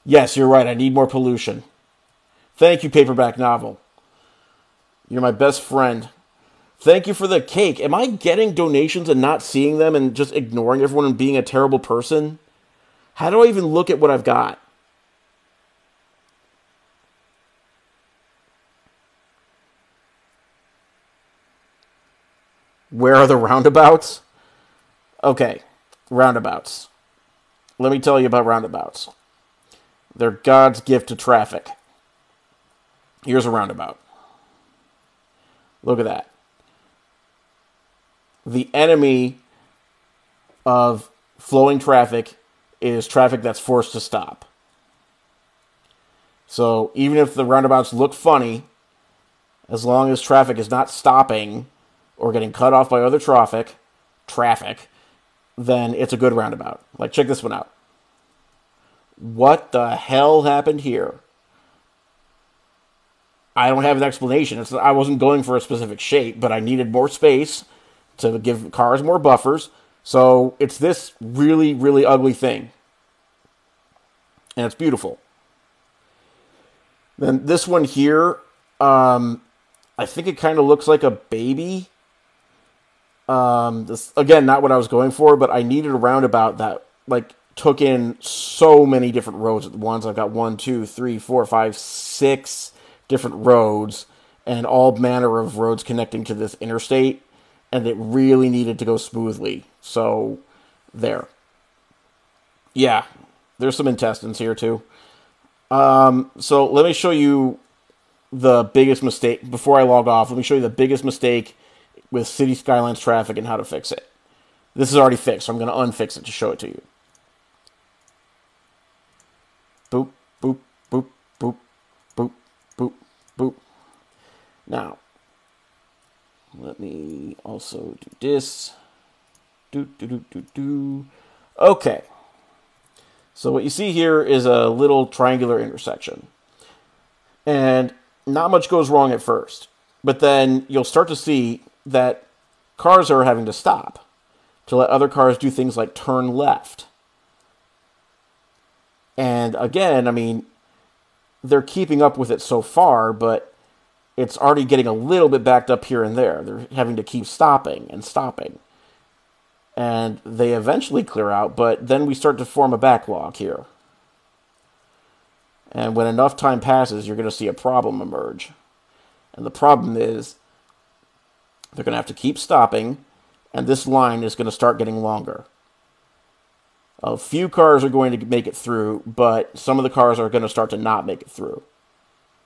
Yes, you're right. I need more pollution. Thank you, paperback novel. You're my best friend. Thank you for the cake. Am I getting donations and not seeing them and just ignoring everyone and being a terrible person? How do I even look at what I've got? Where are the roundabouts? Okay, roundabouts. Let me tell you about roundabouts. They're God's gift to traffic. Here's a roundabout. Look at that. The enemy of flowing traffic is traffic that's forced to stop. So even if the roundabouts look funny, as long as traffic is not stopping or getting cut off by other traffic, then it's a good roundabout. Like, check this one out. What the hell happened here? I don't have an explanation. I wasn't going for a specific shape, but I needed more space to give cars more buffers. So it's this really, really ugly thing. And it's beautiful. Then this one here, I think it kind of looks like a baby. This, again, not what I was going for, but I needed a roundabout that took in so many different roads at once. I've got 1, 2, 3, 4, 5, 6 different roads, and all manner of roads connecting to this interstate, and it really needed to go smoothly. So, there. Yeah, there's some intestines here too. So let me show you the biggest mistake. Before I log off, let me show you the biggest mistake with City Skylines traffic and how to fix it. This is already fixed, so I'm going to unfix it to show it to you. Boop, boop, boop, boop, boop, boop, boop. Now, let me also do this. Okay. So what you see here is a little triangular intersection. And not much goes wrong at first. But then you'll start to see that cars are having to stop to let other cars do things like turn left. And again, I mean, they're keeping up with it so far, but it's already getting a little bit backed up here and there. They're having to keep stopping and stopping. And they eventually clear out, but then we start to form a backlog here. And when enough time passes, you're going to see a problem emerge. And the problem is they're going to have to keep stopping, and this line is going to start getting longer. A few cars are going to make it through, but some of the cars are going to start to not make it through.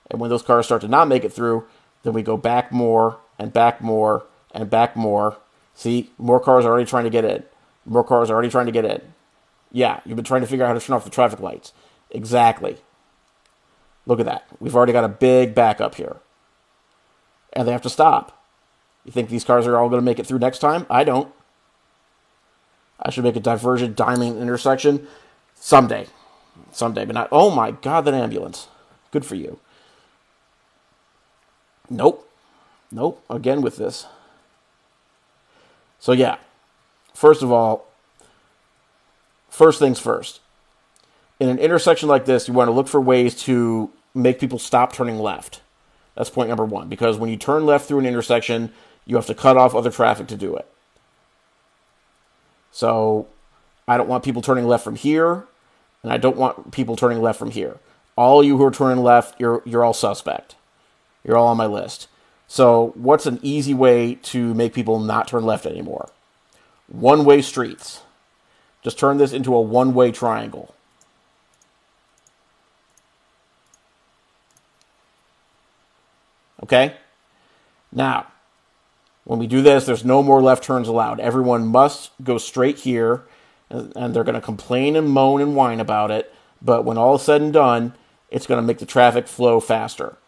And when those cars start to not make it through, then we go back more, and back more, and back more. See, more cars are already trying to get in. More cars are already trying to get in. Yeah, you've been trying to figure out how to turn off the traffic lights. Exactly. Look at that. We've already got a big backup here. And they have to stop. You think these cars are all going to make it through next time? I don't. I should make a divergent diamond intersection someday. Someday, but not... Oh my God, that ambulance. Good for you. Nope. Nope. Again with this. So yeah. First of all, first things first. In an intersection like this, you want to look for ways to make people stop turning left. That's point number one. Because when you turn left through an intersection, you have to cut off other traffic to do it. So I don't want people turning left from here, and I don't want people turning left from here. All you who are turning left, you're all suspect. You're all on my list. So what's an easy way to make people not turn left anymore? One-way streets. Just turn this into a one-way triangle. Okay? Now, when we do this, there's no more left turns allowed. Everyone must go straight here, and they're going to complain and moan and whine about it, but when all is said and done, it's going to make the traffic flow faster.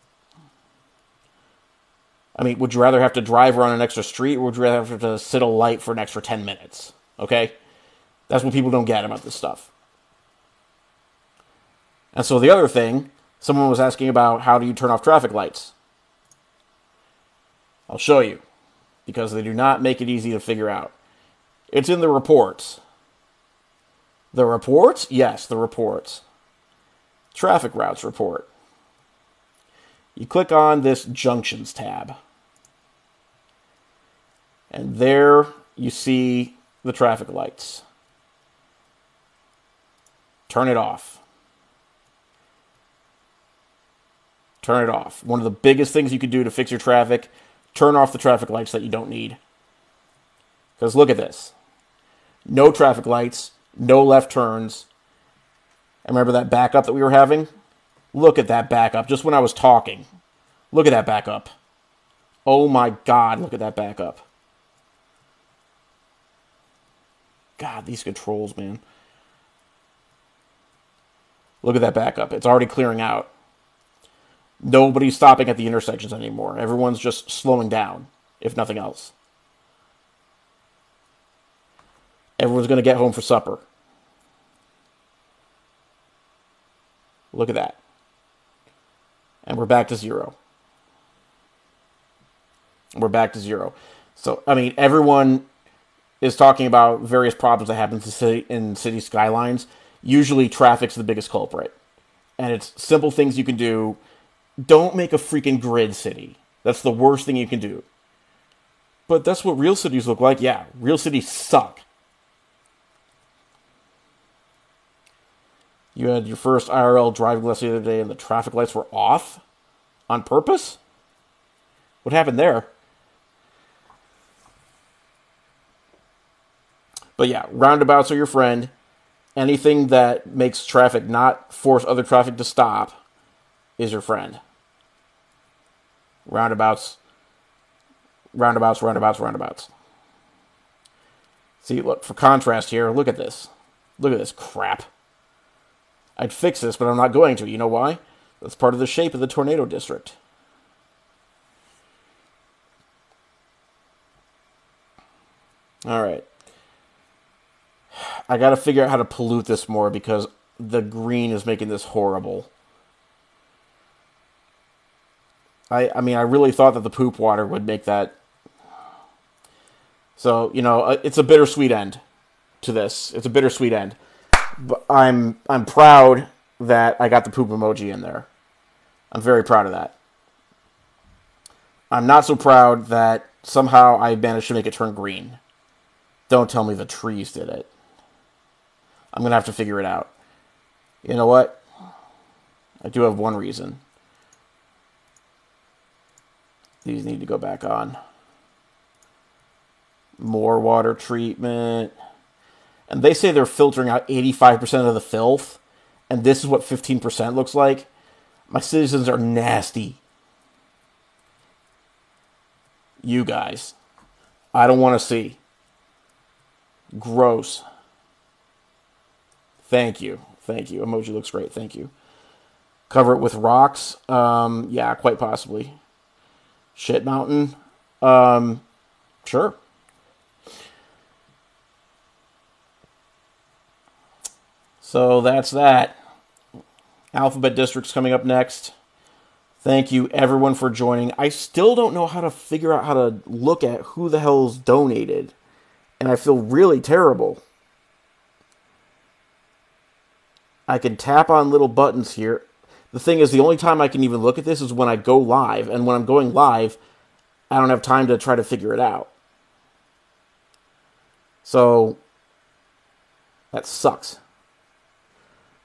I mean, would you rather have to drive around an extra street, or would you rather have to sit a light for an extra 10 minutes? Okay? That's what people don't get about this stuff. And so the other thing, someone was asking about how do you turn off traffic lights? I'll show you, because they do not make it easy to figure out. It's in the reports. The reports? Yes, the reports. Traffic routes report. You click on this Junctions tab. And there you see the traffic lights. Turn it off. Turn it off. One of the biggest things you can do to fix your traffic, turn off the traffic lights that you don't need. Because look at this. No traffic lights, no left turns. And remember that backup that we were having? Look at that backup, just when I was talking. Look at that backup. Oh my God, look at that backup. God, these controls, man. Look at that backup. It's already clearing out. Nobody's stopping at the intersections anymore. Everyone's just slowing down, if nothing else. Everyone's going to get home for supper. Look at that. And we're back to zero. We're back to zero. So, I mean, everyone is talking about various problems that happen in city skylines. Usually traffic's the biggest culprit. And it's simple things you can do. Don't make a freaking grid city. That's the worst thing you can do. But that's what real cities look like. Yeah, real cities suck. You had your first IRL driving lesson the other day and the traffic lights were off? On purpose? What happened there? But yeah, roundabouts are your friend. Anything that makes traffic not force other traffic to stop is your friend. Roundabouts, roundabouts, roundabouts, roundabouts. See, look, for contrast here, look at this. Look at this crap. I'd fix this, but I'm not going to. You know why? That's part of the shape of the tornado district. All right. I got to figure out how to pollute this more because the green is making this horrible. I mean, I really thought that the poop water would make that. So, it's a bittersweet end to this. It's a bittersweet end. But I'm proud that I got the poop emoji in there. I'm very proud of that. I'm not so proud that somehow I managed to make it turn green. Don't tell me the trees did it. I'm going to have to figure it out. You know what? I do have one reason. These need to go back on. More water treatment. And they say they're filtering out 85% of the filth. And this is what 15% looks like. My citizens are nasty. You guys. I don't want to see. Gross. Thank you. Thank you. Emoji looks great. Thank you. Cover it with rocks. Yeah, quite possibly. Shit mountain. Sure. So that's that. Alphabet District's coming up next. Thank you, everyone, for joining. I still don't know how to figure out how to look at who the hell's donated. And I feel really terrible. I can tap on little buttons here. The thing is, the only time I can even look at this is when I go live. And when I'm going live, I don't have time to try to figure it out. So, that sucks.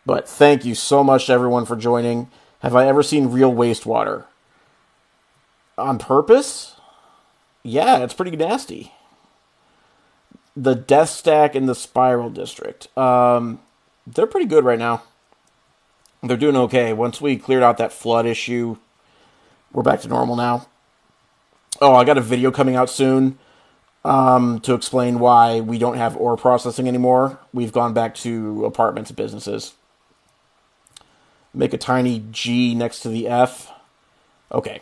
But thank you so much to everyone for joining. Have I ever seen real wastewater? On purpose? Yeah, it's pretty nasty. The Death Stack and the Spiral District. They're pretty good right now. They're doing okay. Once we cleared out that flood issue, we're back to normal now. Oh, I got a video coming out soon to explain why we don't have ore processing anymore. We've gone back to apartments and businesses. Make a tiny G next to the F. Okay.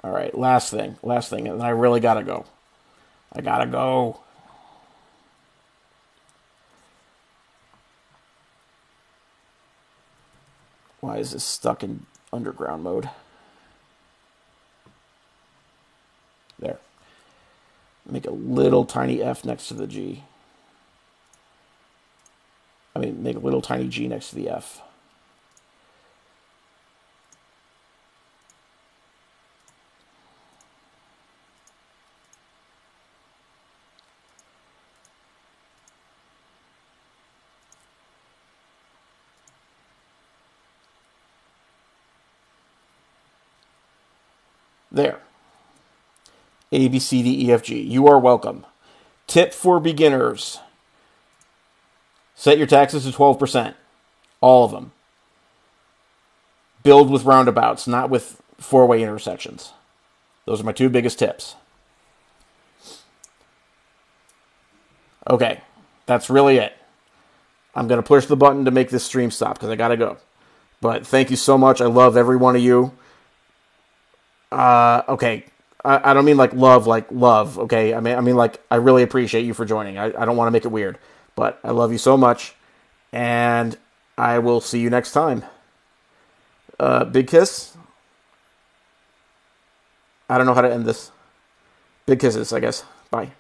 All right, last thing. And then I really gotta go. I gotta go. Why is this stuck in underground mode? There. Make a little tiny F next to the G. Make a little tiny G next to the F. There. A, B, C, D, E, F, G. You are welcome. Tip for beginners. Set your taxes to 12%. All of them. Build with roundabouts, not with four-way intersections. Those are my two biggest tips. Okay. That's really it. I'm going to push the button to make this stream stop because I got to go. But thank you so much. I love every one of you. Okay. I don't mean like love, okay? I mean like, I really appreciate you for joining. I don't want to make it weird, but I love you so much, and I will see you next time. Big kiss. I don't know how to end this. Big kisses, I guess. Bye.